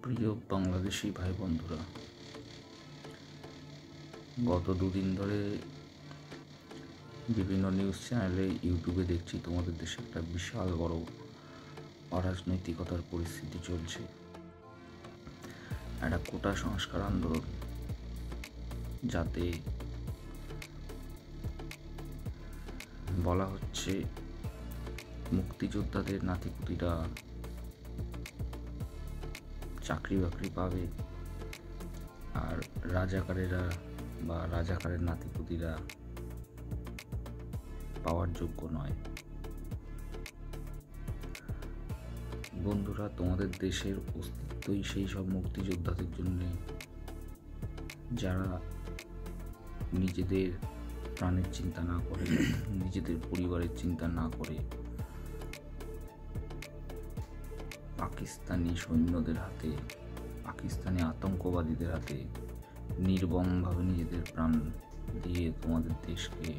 প্রিয় বাংলাদেশি ভাই বন্ধুরা, গত দুদিন ধরে বিভিন্ন নিউজ চ্যানেলে ইউটিউবে দেখছি তোমাদের দেশে একটা বিশাল বড় অরাজনৈতিকতার পরিস্থিতি চলছে। একটা কোটা সংস্কার আন্দোলন, যাতে বলা হচ্ছে মুক্তিযোদ্ধাদের নাতিপুতিরা চাকরি বাকরি পাবে, আর রাজাকারেরা বা রাজাকারের নাতিপুতিরা পাওয়ার যোগ্য নয়। বন্ধুরা, তোমাদের দেশের অস্তিত্বই সেই সব মুক্তিযোদ্ধাদের জন্য, যারা নিজেদের প্রাণের চিন্তা না করে, নিজেদের পরিবারের চিন্তা না করে পাকিস্তানি সৈন্যদের হাতে, পাকিস্তানি আতঙ্কবাদীদের হাতে নির্মমভাবে নিজেদের প্রাণ দিয়ে তোমাদের দেশকে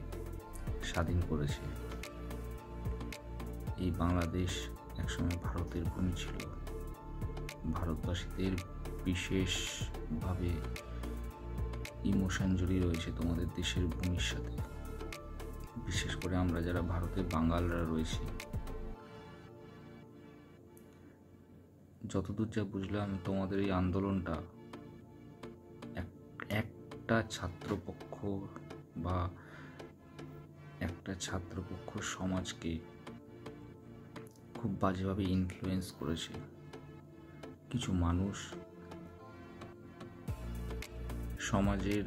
স্বাধীন করেছে। এই বাংলাদেশ একসময় ভারতের ভূমি ছিল। ভারতবাসীদের বিশেষভাবে ইমোশন জড়িয়ে রয়েছে তোমাদের দেশের ভূমির সাথে। বিশেষ করে আমরা যারা ভারতের বাঙালরা রয়েছি, যতদূর যা বুঝলাম তোমাদের এই আন্দোলনটা একটা ছাত্রপক্ষ বা একটা ছাত্রপক্ষ সমাজকে খুব বাজেভাবে ইনফ্লুয়েন্স করেছে। কিছু মানুষ সমাজের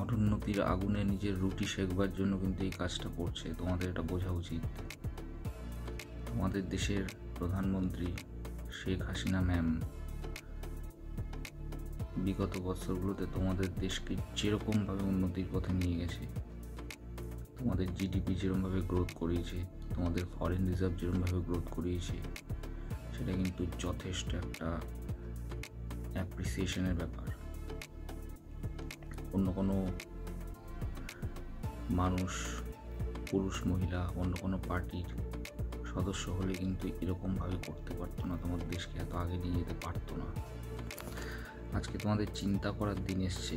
অনুন্নতির আগুনে নিজের রুটি সেকবার জন্য কিন্তু এই কাজটা করছে। তোমাদের এটা বোঝা উচিত। তোমাদের দেশের প্রধানমন্ত্রী শেখ হাসিনা ম্যাম বিগত বছরগুলোতে তোমাদের দেশকে যেরকমভাবে উন্নতির পথে নিয়ে গেছে, তোমাদের জিডিপি যেরকমভাবে গ্রোথ করিয়েছে, তোমাদের ফরেন রিজার্ভ যেরকমভাবে গ্রোথ করিয়েছে, সেটা কিন্তু যথেষ্ট একটা অ্যাপ্রিসিয়েশনের ব্যাপার। অন্য কোনো মানুষ, পুরুষ মহিলা, অন্য কোনো পার্টির সদস্য হলে কিন্তু এরকমভাবে করতে পারতো না, তোমার দেশকে এত আগে নিয়ে যেতে পারতো না। আজকে তোমাদের চিন্তা করার দিন এসছে,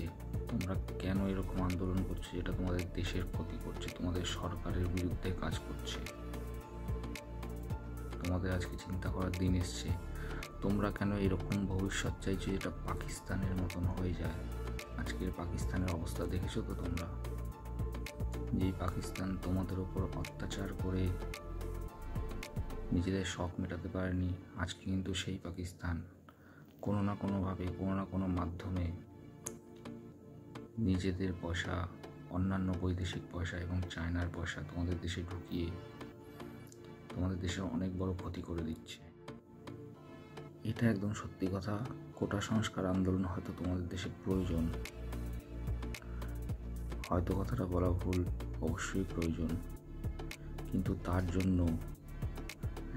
তোমরা কেন এরকম আন্দোলন করছো যেটা তোমাদের দেশের ক্ষতি করছে, তোমাদের সরকারের বিরুদ্ধে কাজ করছে। তোমাদের আজকে চিন্তা করার দিন এসছে, তোমরা কেন এরকম ভবিষ্যৎ চাইছো যেটা পাকিস্তানের মতন হয়ে যায়। আজকের পাকিস্তানের অবস্থা দেখেছো তো তোমরা, যেই পাকিস্তান তোমাদের ওপর অত্যাচার করে নিজেদের শখ মেটাতে পারেনি, আজকে কিন্তু সেই পাকিস্তান কোনো না কোনোভাবে, কোনো না কোনো মাধ্যমে নিজেদের পয়সা, অন্যান্য বৈদেশিক পয়সা এবং চায়নার পয়সা তোমাদের দেশে ঢুকিয়ে তোমাদের দেশের অনেক বড় ক্ষতি করে দিচ্ছে। এটা একদম সত্যি কথা। কোটা সংস্কার আন্দোলন হয়তো তোমাদের দেশে প্রয়োজন, হয়তো কথাটা বলা ভুল, অবশ্যই প্রয়োজন, কিন্তু তার জন্য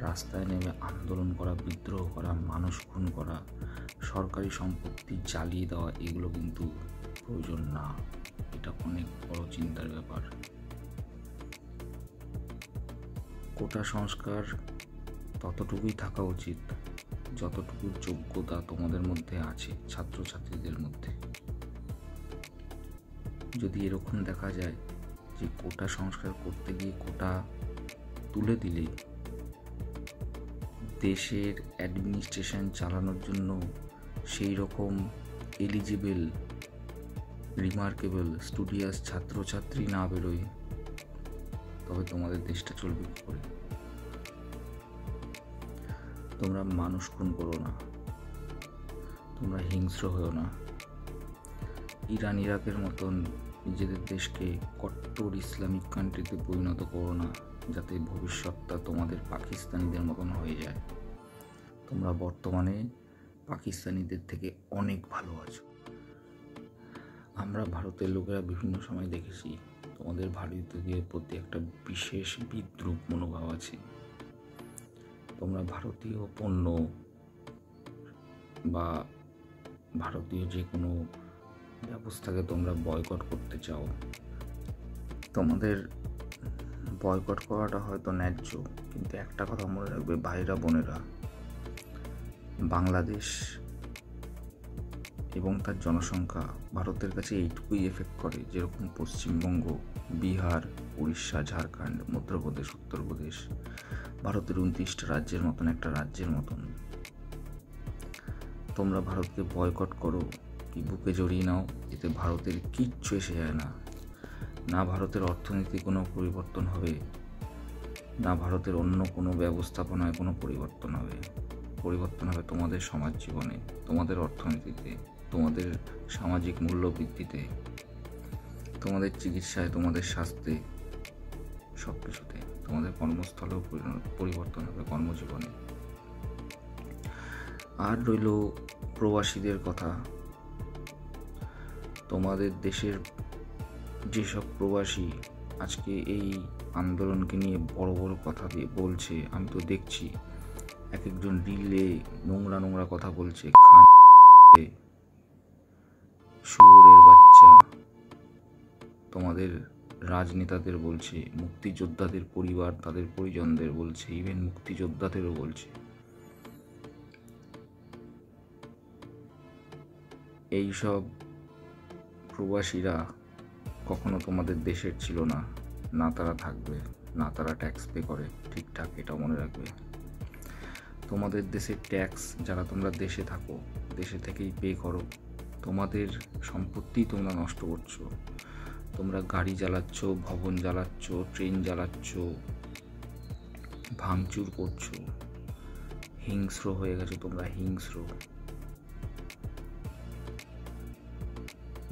রাস্তায় নেমে আন্দোলন করা, বিদ্রোহ করা, মানুষ খুন করা, সরকারি সম্পত্তি জ্বালিয়ে দেওয়া, এগুলো কিন্তু প্রয়োজন না। এটা অনেক বড় চিন্তার ব্যাপার। কোটা সংস্কার ততটুকুই থাকা উচিত যতটুকু যোগ্যতা তোমাদের মধ্যে আছে, ছাত্রছাত্রীদের মধ্যে। যদি এরকম দেখা যায় যে কোটা সংস্কার করতে গিয়ে কোটা তুলে দিলে দেশের অ্যাডমিনিস্ট্রেশন চালানোর জন্য সেই রকম এলিজিবল, রিমার্কেবল, স্টুডিয়াস ছাত্রছাত্রী না বেরোয়, তবে তোমাদের দেশটা চলবে কী করে? তোমরা মানুষ খুন করো না, তোমরা হিংস্র হয়েও না। ইরান, ইরাকের মতন নিজেদের দেশকে কট্টর ইসলামিক কান্ট্রিতে পরিণত করো না, যাতে ভবিষ্যৎটা তোমাদের পাকিস্তানিদের মতন হয়ে যায়। তোমরা বর্তমানে পাকিস্তানিদের থেকে অনেক ভালো আছো। আমরা ভারতের লোকেরা বিভিন্ন সময় দেখেছি তোমাদের ভারতীয়দের প্রতি একটা বিশেষ বিদ্রূপ মনোভাব আছে। তোমরা ভারতীয় পণ্য বা ভারতীয় যে কোনো ব্যবস্থাকে তোমরা বয়কট করতে চাও। তোমাদের বয়কট করাটা হয়তো ন্যায্য, কিন্তু একটা কথা মনে রাখবে ভাইরা বোনেরা, বাংলাদেশ এবং তার জনসংখ্যা ভারতের কাছে এইটুকুই এফেক্ট করে যেরকম পশ্চিমবঙ্গ, বিহার, উড়িষ্যা, ঝাড়খণ্ড, মধ্যপ্রদেশ, উত্তরপ্রদেশ ভারতের 29টা রাজ্যের মতন একটা রাজ্যের মতন। তোমরা ভারতকে বয়কট করো কি বুকে জড়িয়ে নাও, এতে ভারতের কিচ্ছু এসে যায় না। না ভারতের অর্থনীতি কোনো পরিবর্তন হবে, না ভারতের অন্য কোনো ব্যবস্থাপনায় কোনো পরিবর্তন হবে। পরিবর্তন হবে তোমাদের সমাজ জীবনে, তোমাদের অর্থনীতিতে, তোমাদের সামাজিক মূল্য বৃদ্ধিতে, তোমাদের চিকিৎসায়, তোমাদের স্বাস্থ্যে, সব কিছুতে। তোমাদের কর্মস্থলেও পরিবর্তন হবে, কর্মজীবনে। আর রইল প্রবাসীদের কথা। তোমাদের দেশের যেসব প্রবাসী আজকে এই আন্দোলনকে নিয়ে বড় বড় কথা বলছে, আমি তো দেখছি এক একজন রিলে নোংরা নোংরা কথা বলছে। শুয়োরের বাচ্চা তোমাদের রাজনেতাদের বলছে, মুক্তিযোদ্ধাদের পরিবার তাদের পরিজনদের বলছে, ইভেন মুক্তিযোদ্ধাদেরও বলছে। এইসব প্রবাসীরা কখনো তোমাদের দেশের ছিল না, না তারা থাকবে, না তারা ট্যাক্স পে করে ঠিকঠাক, এটা মনে রাখবে। তোমাদের দেশের ট্যাক্স যারা তোমরা দেশে থাকো, দেশে থেকেই পে করো। তোমাদের সম্পত্তি তোমরা নষ্ট করছো। তোমরা গাড়ি জ্বালাচ্ছ, ভবন জ্বালাচ্ছ, ট্রেন জ্বালাচ্ছ, ভাঙচুর করছো, হিংস্র হয়ে গেছো তোমরা, হিংস্র।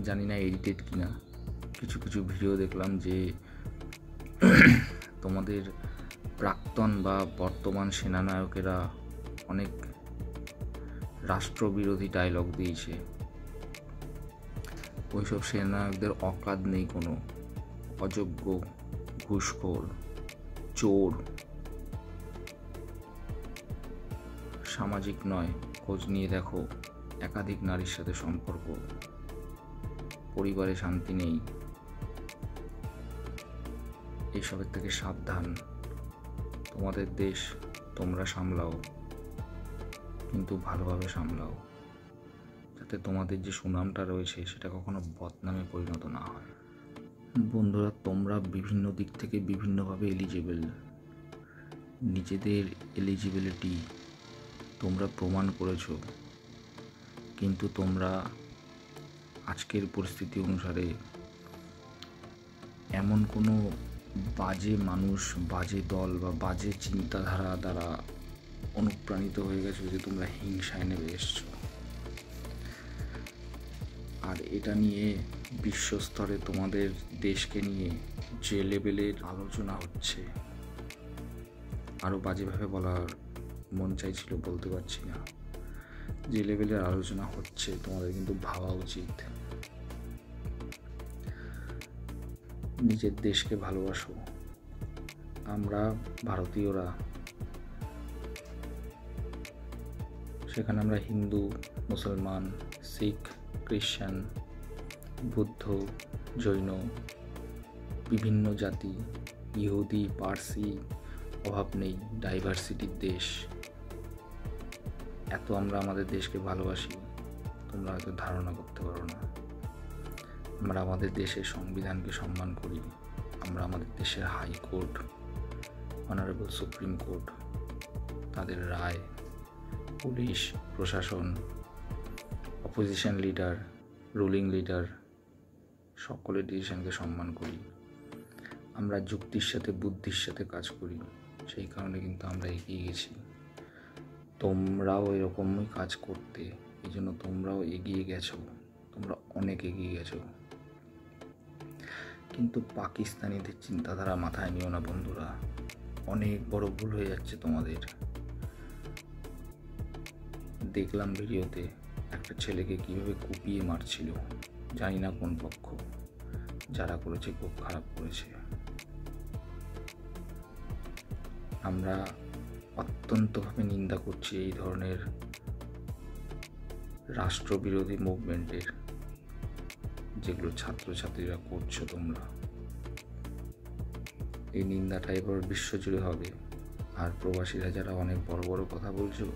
জানি না এডিটেড কিনা, কিছু কিছু ভিডিও দেখলাম যে তোমাদের প্রাক্তন বা বর্তমান সেনানায়কেরা অনেক রাষ্ট্রবিরোধী ডায়লগ দিয়েছে। ওইসব সেনানায়কদের অকাদ নেই কোনো, অযোগ্য, ঘুষখোর, চোর, সামাজিক নয়। খোঁজ নিয়ে দেখো, একাধিক নারীর সাথে সম্পর্ক, পরিবারে শান্তি নেই। এইসবের থেকে সাবধান। তোমাদের দেশ তোমরা সামলাও, কিন্তু ভালোভাবে সামলাও, যাতে তোমাদের যে সুনামটা রয়েছে সেটা কখনো বদনামে পরিণত না হয়। বন্ধুরা, তোমরা বিভিন্ন দিক থেকে বিভিন্নভাবে এলিজিবল। নিজেদের এলিজিবিলিটি তোমরা প্রমাণ করেছো, কিন্তু তোমরা আজকের পরিস্থিতি অনুসারে এমন কোনো বাজে মানুষ, বাজে দল বা বাজে চিন্তাধারা দ্বারা অনুপ্রাণিত হয়ে গেছো যে তোমরা হিংসায় নেমে এসছো। আর এটা নিয়ে বিশ্বস্তরে তোমাদের দেশকে নিয়ে যে লেভেলের আলোচনা হচ্ছে, আরও বাজেভাবে বলার মন চাইছিল, বলতে পারছি না। যে লেভেলের আলোচনা হচ্ছে তোমাদের কিন্তু ভাবা উচিত। নিজের দেশকে ভালোবাসো। আমরা ভারতীয়রা, সেখানে আমরা হিন্দু, মুসলমান, শিখ, খ্রিস্টান, বুদ্ধ, জৈন, বিভিন্ন জাতি, ইহুদি, পার্সি, অভাব নেই, ডাইভার্সিটির দেশ। এত আমরা আমাদের দেশকে ভালোবাসি, তোমরা হয়তো ধারণা করতে পারো না। আমরা আমাদের দেশের সংবিধানকে সম্মান করি। আমরা আমাদের দেশের হাইকোর্ট, অনারেবল সুপ্রিম কোর্ট, তাদের রায়, পুলিশ, প্রশাসন, অপোজিশন লিডার, রুলিং লিডার, সকলের ডিসিশনকে সম্মান করি। আমরা যুক্তির সাথে, বুদ্ধির সাথে কাজ করি, সেই কারণে কিন্তু আমরা এগিয়ে গেছি। তোমরাও এরকমই কাজ করতে, এই জন্য তোমরাও এগিয়ে গেছো, তোমরা অনেক এগিয়ে গেছো। কিন্তু পাকিস্তানিদের চিন্তাধারা মাথায় নিও না বন্ধুরা, অনেক বড় ভুল হয়ে যাচ্ছে তোমাদের। দেখলাম ভিডিওতে একটা ছেলেকে কিভাবে কুপিয়ে মারছিল, জানি না কোন পক্ষ, যারা করেছে খুব খারাপ করেছে। আমরা অত্যন্তভাবে নিন্দা করছি এই ধরনের রাষ্ট্রবিরোধী মুভমেন্টের, যেগুলো ছাত্রছাত্রীরা করছো তোমরা। এই নিন্দাটা এবার বিশ্বজুড়ে হবে। আর প্রবাসীরা যারা অনেক বড় বড় কথা বলছো,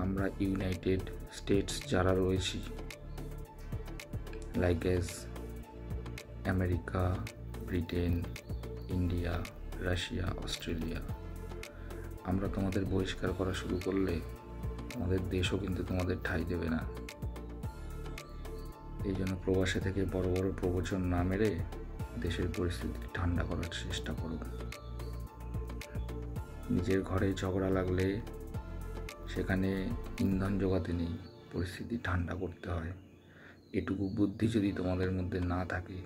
আমরা ইউনাইটেড স্টেটস যারা রয়েছি, like S America, Britain, India, Russia, Australia, আমরা তোমাদের বহিষ্কার করা শুরু করলে আমাদের দেশও কিন্তু তোমাদের ঠাঁই দেবে না। এই জন্য প্রবাসে থেকে বড় বড় প্রবচন না মেরে দেশের পরিস্থিতি ঠান্ডা করার চেষ্টা করো। নিজের ঘরে ঝগড়া লাগলে সেখানে ইন্ধন জোগাতে নেই, পরিস্থিতি ঠান্ডা করতে হয়। এটুকু বুদ্ধি যদি তোমাদের মধ্যে না থাকে,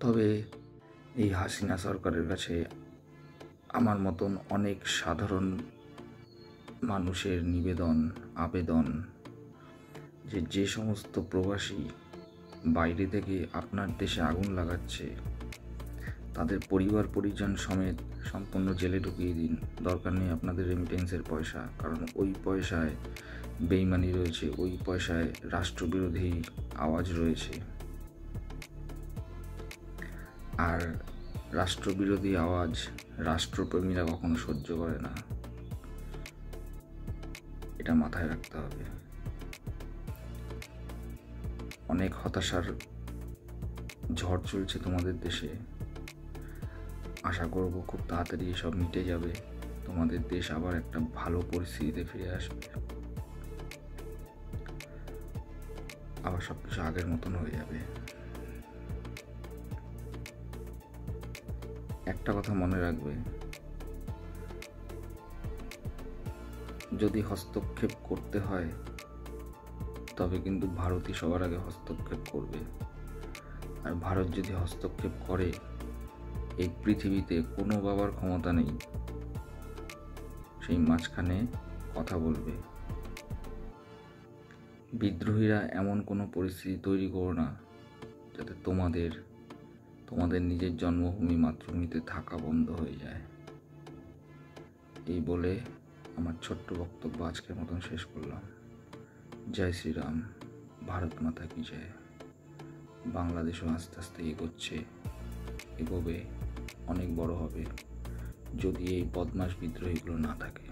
তবে এই হাসিনা সরকারের কাছে আমার মতন অনেক সাধারণ মানুষের নিবেদন, আবেদন, যে সমস্ত প্রবাসী বাইরে থেকে আপনার দেশে আগুন লাগাচ্ছে তাদের পরিবার পরিজন সমেত সম্পূর্ণ জেলে ঢুকিয়ে দিন। দরকার নেই আপনাদের রেমিটেন্সের পয়সা, কারণ ওই পয়সায় বেইমানি রয়েছে, ওই পয়সায় রাষ্ট্রবিরোধী আওয়াজ রয়েছে। আর রাষ্ট্রবিরোধী আওয়াজ রাষ্ট্রপ্রেমীরা কখনো সহ্য করে না, এটা মাথায় রাখতে হবে। অনেক হতাশার ঝড় চলছে তোমাদের দেশে, আশা করব খুব তাড়াতাড়ি সব মিটে যাবে, তোমাদের দেশ আবার একটা ভালো পরিস্থিতিতে ফিরে আসবে, আবার সবকিছু আগের মতন হয়ে যাবে। একটা কথা মনে রাখবে, যদি হস্তক্ষেপ করতে হয় তবে কিন্তু ভারতই সবার আগে হস্তক্ষেপ করবে। আর ভারত যদি হস্তক্ষেপ করে, এই পৃথিবীতে কোনো বাবার ক্ষমতা নেই সেই মাঝখানে কথা বলবে। বিদ্রোহীরা এমন কোনো পরিস্থিতি তৈরি করো না যাতে তোমাদের নিজের জন্মভূমি মাতৃভূমিতে থাকা বন্ধ হয়ে যায়। এই বলে আমার ছোট্ট বক্তব্য আজকের মতন শেষ করলাম। জয় শ্রীরাম, ভারত মাতা কি জয়। বাংলাদেশও আস্তে আস্তে এগোবে, অনেক বড় হবে যদি এই বদমাশ বিদ্রোহীগুলো না থাকে।